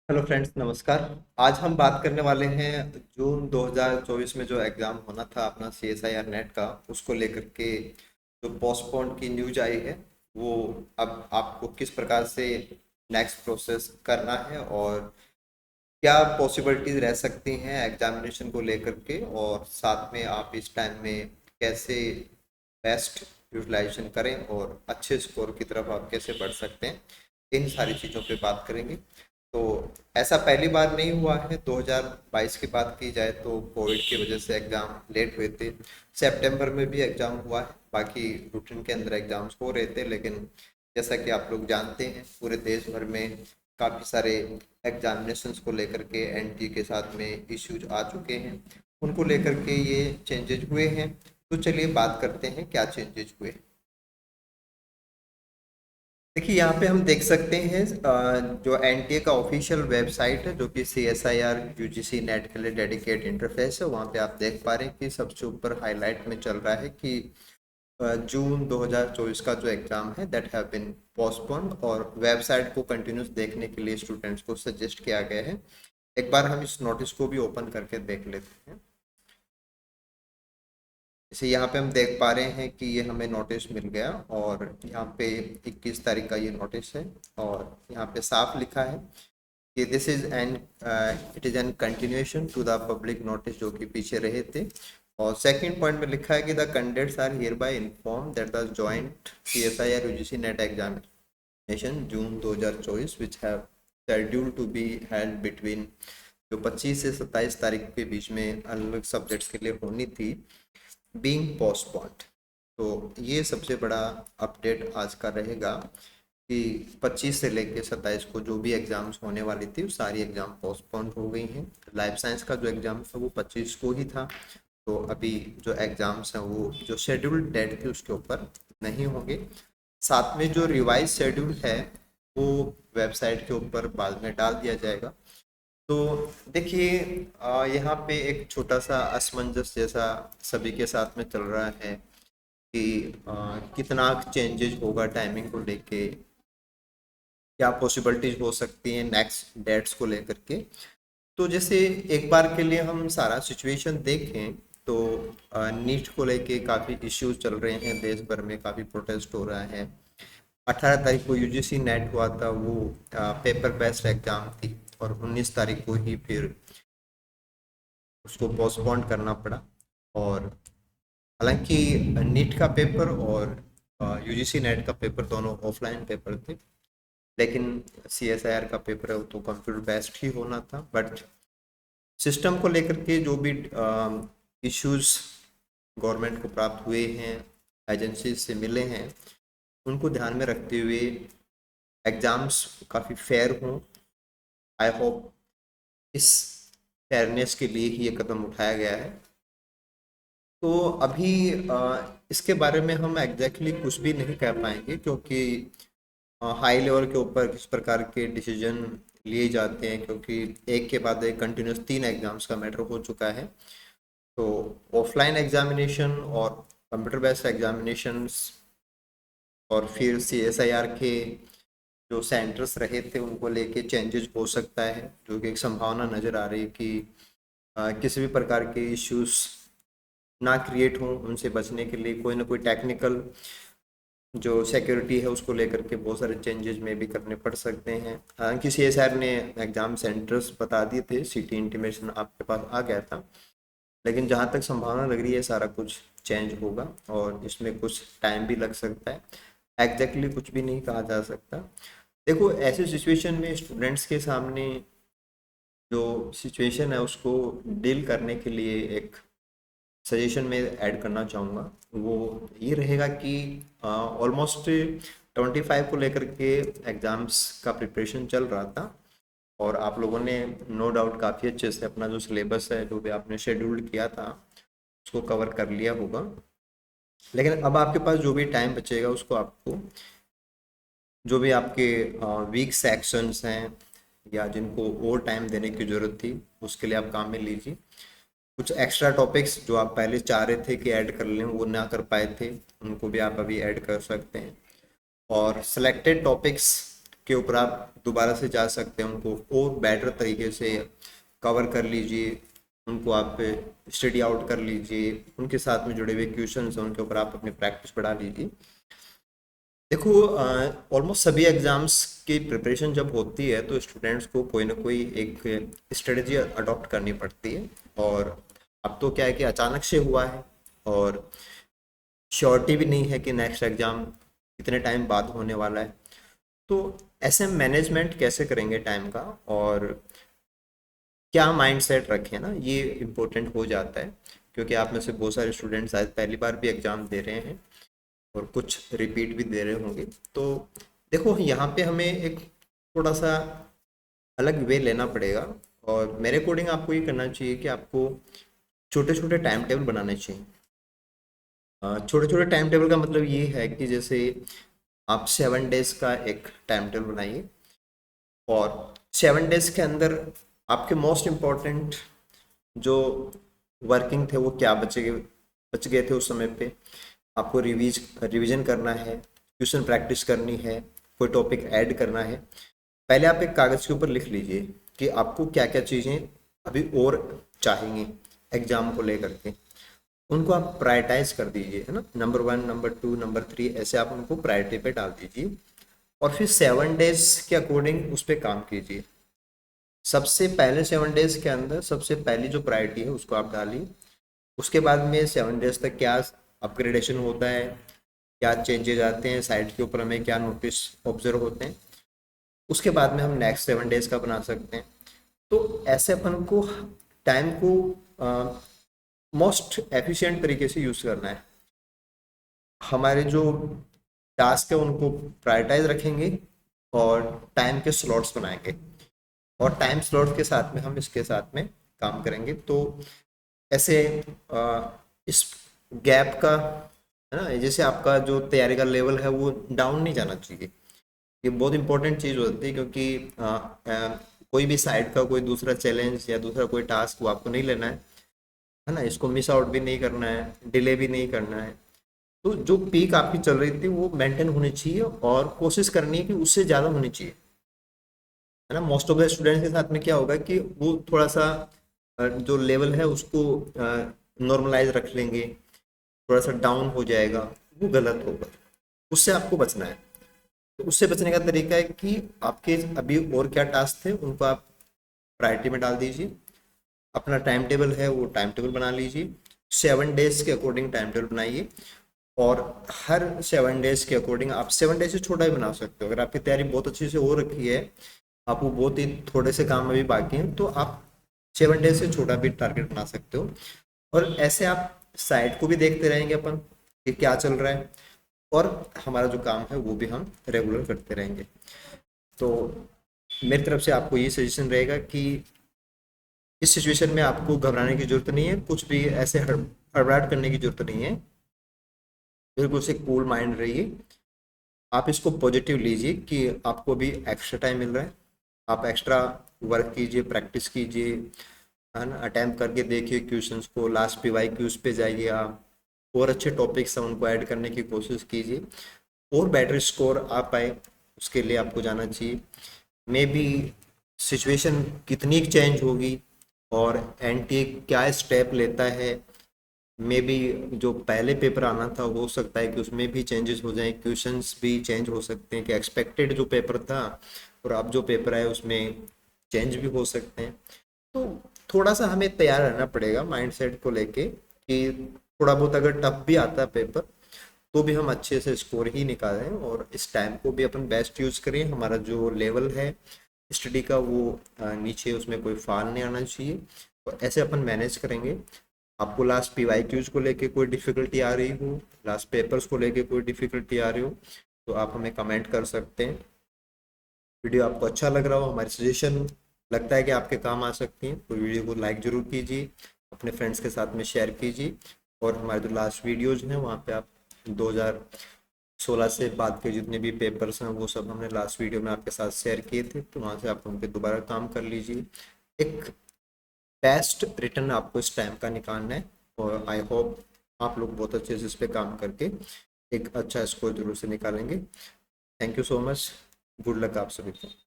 Hello friends, नमस्कार। आज हम बात करने वाले हैं जून 2024 में जो एग्ज़ाम होना था अपना CSIR नेट का, उसको लेकर के जो पोस्टपोन की न्यूज आई है वो अब आपको किस प्रकार से नेक्स्ट प्रोसेस करना है और क्या पॉसिबिलिटीज रह सकती हैं एग्जामिनेशन को लेकर के, और साथ में आप इस टाइम में कैसे बेस्ट यूटिलाइजेशन करें और अच्छे स्कोर की तरफ आप कैसे बढ़ सकते हैं। इन सारी चीज़ों पे बात करेंगे। तो ऐसा पहली बार नहीं हुआ है। 2022 की बात की जाए तो कोविड की वजह से एग्ज़ाम लेट हुए थे। सितंबर में भी एग्ज़ाम हुआ है, बाकी रूटीन के अंदर एग्ज़ाम्स हो रहे थे, लेकिन जैसा कि आप लोग जानते हैं पूरे देश भर में काफ़ी सारे एग्जामिनेशंस को लेकर के एनटी के साथ में इश्यूज आ चुके हैं। उनको लेकर के ये चेंजेज हुए हैं। तो चलिए बात करते हैं क्या चेंजेज हुए। देखिए, यहाँ पे हम देख सकते हैं जो एनटीए का ऑफिशियल वेबसाइट है, जो कि CSIR UGC नेट के लिए डेडिकेट इंटरफेस है, वहाँ पे आप देख पा रहे हैं कि सबसे ऊपर हाईलाइट में चल रहा है कि जून 2024 का जो एग्ज़ाम है दैट हैव बीन पोस्टपोन्ड, और वेबसाइट को कंटिन्यूस देखने के लिए स्टूडेंट्स को सजेस्ट किया गया है। एक बार हम इस नोटिस को भी ओपन करके देख लेते हैं। जैसे यहाँ पे हम देख पा रहे हैं कि ये हमें नोटिस मिल गया, और यहाँ पे 21 तारीख का ये नोटिस है, और यहाँ पे साफ लिखा है कि this is an it is an continuation to the public notice जो कि पीछे रहे थे। और सेकंड पॉइंट में लिखा है कि the candidates are hereby inform that the joint CSIR UGC NET examination June 2024 which have schedule to be held between, जो 25 से 27 तारीख के बीच में अलग अलग सब्जेक्ट्स के लिए होनी थी, बीइंग पोस्टपोन्ड। तो ये सबसे बड़ा अपडेट आज का रहेगा कि 25 से लेकर 27 को जो भी एग्जाम्स होने वाली थी वो सारी एग्जाम पोस्टपोन्ड हो गई हैं। लाइफ साइंस का जो एग्जाम था वो 25 को ही था। तो अभी जो एग्जाम्स हैं वो जो शेड्यूल्ड डेट थी उसके ऊपर नहीं होंगे। साथ में जो रिवाइज शेड्यूल है वो वेबसाइट के ऊपर बाद में डाल दिया जाएगा। तो देखिए, यहाँ पे एक छोटा सा असमंजस जैसा सभी के साथ में चल रहा है कि कितना चेंजेस होगा टाइमिंग को लेके, क्या पॉसिबिलिटीज हो सकती हैं नेक्स्ट डेट्स को लेकर के। तो जैसे एक बार के लिए हम सारा सिचुएशन देखें तो नीट को लेके काफ़ी इश्यूज चल रहे हैं, देश भर में काफ़ी प्रोटेस्ट हो रहा है। 18 तारीख को UGC नेट हुआ था, वो पेपर बेस्ड एग्जाम थी, और 19 तारीख को ही फिर उसको पोस्टपोन करना पड़ा। और हालांकि नीट का पेपर और UGC नेट का पेपर दोनों ऑफलाइन पेपर थे, लेकिन CSIR का पेपर है वो तो कंप्यूटर बेस्ड ही होना था। बट सिस्टम को लेकर के जो भी इश्यूज गवर्नमेंट को प्राप्त हुए हैं, एजेंसी से मिले हैं, उनको ध्यान में रखते हुए एग्ज़ाम्स काफ़ी फेयर हों। आई होप इस फेयरनेस के लिए ही ये कदम उठाया गया है। तो अभी इसके बारे में हम एग्जैक्टली कुछ भी नहीं कह पाएंगे, क्योंकि हाई लेवल के ऊपर किस प्रकार के डिसीजन लिए जाते हैं, क्योंकि एक के बाद एक कंटिन्यूस 3 एग्जाम्स का मैटर हो चुका है। तो ऑफलाइन एग्जामिनेशन और कंप्यूटर बेस्ड एग्जामिनेशंस, और फिर CSIR के जो सेंटर्स रहे थे उनको लेके चेंजेस हो सकता है, जो कि एक संभावना नज़र आ रही है कि किसी भी प्रकार के इश्यूज ना क्रिएट हों। उनसे बचने के लिए कोई ना कोई टेक्निकल जो सिक्योरिटी है उसको लेकर के बहुत सारे चेंजेस में भी करने पड़ सकते हैं। हालांकि CSIR ने एग्ज़ाम सेंटर्स बता दिए थे, सिटी इंटीमेशन आपके पास आ गया था, लेकिन जहाँ तक संभावना लग रही है सारा कुछ चेंज होगा, और इसमें कुछ टाइम भी लग सकता है। एग्जैक्टली कुछ भी नहीं कहा जा सकता। देखो, ऐसे सिचुएशन में स्टूडेंट्स के सामने जो सिचुएशन है उसको डील करने के लिए एक सजेशन में ऐड करना चाहूँगा, वो ये रहेगा कि ऑलमोस्ट 25 को लेकर के एग्ज़ाम्स का प्रिपरेशन चल रहा था, और आप लोगों ने नो डाउट काफ़ी अच्छे से अपना जो सिलेबस है जो भी आपने शेड्यूल्ड किया था उसको कवर कर लिया होगा। लेकिन अब आपके पास जो भी टाइम बचेगा उसको आपको, जो भी आपके वीक सेक्शंस हैं या जिनको और टाइम देने की ज़रूरत थी, उसके लिए आप काम में लीजिए। कुछ एक्स्ट्रा टॉपिक्स जो आप पहले चाह रहे थे कि ऐड कर लें वो ना कर पाए थे, उनको भी आप अभी ऐड कर सकते हैं। और सिलेक्टेड टॉपिक्स के ऊपर आप दोबारा से जा सकते हैं, उनको और बेटर तरीके से कवर कर लीजिए, उनको आप स्टडी आउट कर लीजिए, उनके साथ में जुड़े हुए क्वेश्चंस हैं उनके ऊपर आप अपनी प्रैक्टिस बढ़ा लीजिए। देखो, ऑलमोस्ट सभी एग्जाम्स की प्रिपरेशन जब होती है तो स्टूडेंट्स को कोई ना कोई एक स्ट्रेटजी अडॉप्ट करनी पड़ती है, और अब तो क्या है कि अचानक से हुआ है और श्योरिटी भी नहीं है कि नेक्स्ट एग्ज़ाम कितने टाइम बाद होने वाला है। तो ऐसे मैनेजमेंट कैसे करेंगे टाइम का, और क्या माइंडसेट रखें ना, ये इम्पोर्टेंट हो जाता है, क्योंकि आप में से बहुत सारे स्टूडेंट्स शायद पहली बार भी एग्ज़ाम दे रहे हैं और कुछ रिपीट भी दे रहे होंगे। तो देखो, यहाँ पे हमें एक थोड़ा सा अलग वे लेना पड़ेगा, और मेरे अकॉर्डिंग आपको ये करना चाहिए कि आपको छोटे छोटे टाइम टेबल बनाने चाहिए। छोटे छोटे टाइम टेबल का मतलब ये है कि जैसे आप 7 डेज का एक टाइम टेबल बनाइए, और 7 डेज के अंदर आपके मोस्ट इम्पोर्टेंट जो वर्किंग थे वो क्या बच गए थे उस समय पे, आपको रिवीजन करना है, ट्यूशन प्रैक्टिस करनी है, कोई टॉपिक ऐड करना है। पहले आप एक कागज़ के ऊपर लिख लीजिए कि आपको क्या क्या चीज़ें अभी और चाहिए एग्ज़ाम को लेकर के, उनको आप प्रायोरिटाइज कर दीजिए, है ना, नंबर 1, नंबर 2, नंबर 3, ऐसे आप उनको प्रायोरिटी पे डाल दीजिए, और फिर 7 डेज के अकॉर्डिंग उस पर काम कीजिए। सबसे पहले 7 डेज के अंदर सबसे पहली जो प्रायोरिटी है उसको आप डालिए। उसके बाद में 7 डेज तक क्या अपग्रेडेशन होता है, क्या चेंजेज आते हैं साइट के ऊपर, हमें क्या नोटिस ऑब्जर्व होते हैं, उसके बाद में हम नेक्स्ट 7 डेज का बना सकते हैं। तो ऐसे अपन को टाइम को मोस्ट एफिशिएंट तरीके से यूज़ करना है। हमारे जो टास्क है उनको प्रायोरिटाइज रखेंगे, और टाइम के स्लॉट्स बनाएंगे, और टाइम स्लॉट के साथ में हम इसके साथ में काम करेंगे। तो ऐसे इस गैप का, है ना, जैसे आपका जो तैयारी का लेवल है वो डाउन नहीं जाना चाहिए। ये बहुत इंपॉर्टेंट चीज़ होती है, क्योंकि कोई भी साइड का कोई दूसरा चैलेंज या दूसरा कोई टास्क वो आपको नहीं लेना है ना, इसको मिस आउट भी नहीं करना है, डिले भी नहीं करना है। तो जो पीक आपकी चल रही थी वो मेंटेन होनी चाहिए, और कोशिश करनी है कि उससे ज़्यादा होनी चाहिए, है ना। मोस्ट ऑफ द स्टूडेंट्स के साथ में क्या होगा कि वो थोड़ा सा जो लेवल है उसको नॉर्मलाइज रख लेंगे, थोड़ा सा डाउन हो जाएगा, वो गलत होगा, उससे आपको बचना है। तो उससे बचने का तरीका है कि आपके अभी और क्या टास्क थे उनको आप प्रायोरिटी में डाल दीजिए, अपना टाइम टेबल है वो टाइम टेबल बना लीजिए, 7 डेज के अकॉर्डिंग टाइम टेबल बनाइए, और हर 7 डेज के अकॉर्डिंग आप 7 डेज से छोटा ही बना सकते हो। अगर आपकी तैयारी बहुत अच्छी से हो रखी है, आपको बहुत ही थोड़े से काम अभी बाकी हैं, तो आप 7 डेज से छोटा भी टारगेट बना सकते हो, और ऐसे आप साइट को भी देखते रहेंगे अपन कि क्या चल रहा है, और हमारा जो काम है वो भी हम रेगुलर करते रहेंगे। तो मेरी तरफ से आपको ये सजेशन रहेगा कि इस सिचुएशन में आपको घबराने की जरूरत नहीं है, कुछ भी ऐसे हड़बड़ाहट करने की जरूरत नहीं है, बिल्कुल से कूल माइंड रहिए। आप इसको पॉजिटिव लीजिए कि आपको भी एक्स्ट्रा टाइम मिल रहा है, आप एक्स्ट्रा वर्क कीजिए, प्रैक्टिस कीजिए, है ना, अटैम्प्ट करके देखिए क्वेश्चंस को, लास्ट पीवाई क्यूज पे जाइए आप, और अच्छे टॉपिक्स हैं उनको ऐड करने की कोशिश कीजिए, और बेटर स्कोर आ पाए उसके लिए आपको जाना चाहिए। मे बी सिचुएशन कितनी चेंज होगी और एनटीए क्या स्टेप लेता है, मे बी जो पहले पेपर आना था हो सकता है कि उसमें भी चेंजेस हो जाएं, क्वेश्चंस भी चेंज हो सकते हैं, कि एक्सपेक्टेड जो पेपर था और अब जो पेपर है उसमें चेंज भी हो सकते हैं। तो थोड़ा सा हमें तैयार रहना पड़ेगा माइंडसेट को लेके कि थोड़ा बहुत अगर टफ भी आता है पेपर तो भी हम अच्छे से स्कोर ही निकालें, और इस टाइम को भी अपन बेस्ट यूज़ करें। हमारा जो लेवल है स्टडी का वो नीचे उसमें कोई फॉल नहीं आना चाहिए, तो ऐसे अपन मैनेज करेंगे। आपको लास्ट पीवाईक्यूज को लेके कोई डिफ़िकल्टी आ रही हो, लास्ट पेपर्स को लेके कोई डिफ़िकल्टी आ रही हो, तो आप हमें कमेंट कर सकते हैं। वीडियो आपको अच्छा लग रहा हो, हमारी सजेशन लगता है कि आपके काम आ सकती हैं, तो वीडियो को लाइक ज़रूर कीजिए, अपने फ्रेंड्स के साथ में शेयर कीजिए, और हमारे जो लास्ट वीडियोज़ हैं वहाँ पे आप 2016 से बाद के जितने भी पेपर्स हैं वो सब हमने लास्ट वीडियो में आपके साथ शेयर किए थे, तो वहाँ से आप उन पर दोबारा काम कर लीजिए। एक बेस्ट रिटर्न आपको इस टाइम का निकालना है, और आई होप आप लोग बहुत अच्छे से इस पर काम करके एक अच्छा स्कोर जरूर से निकालेंगे। Thank you so much. Good luck आप सभी को।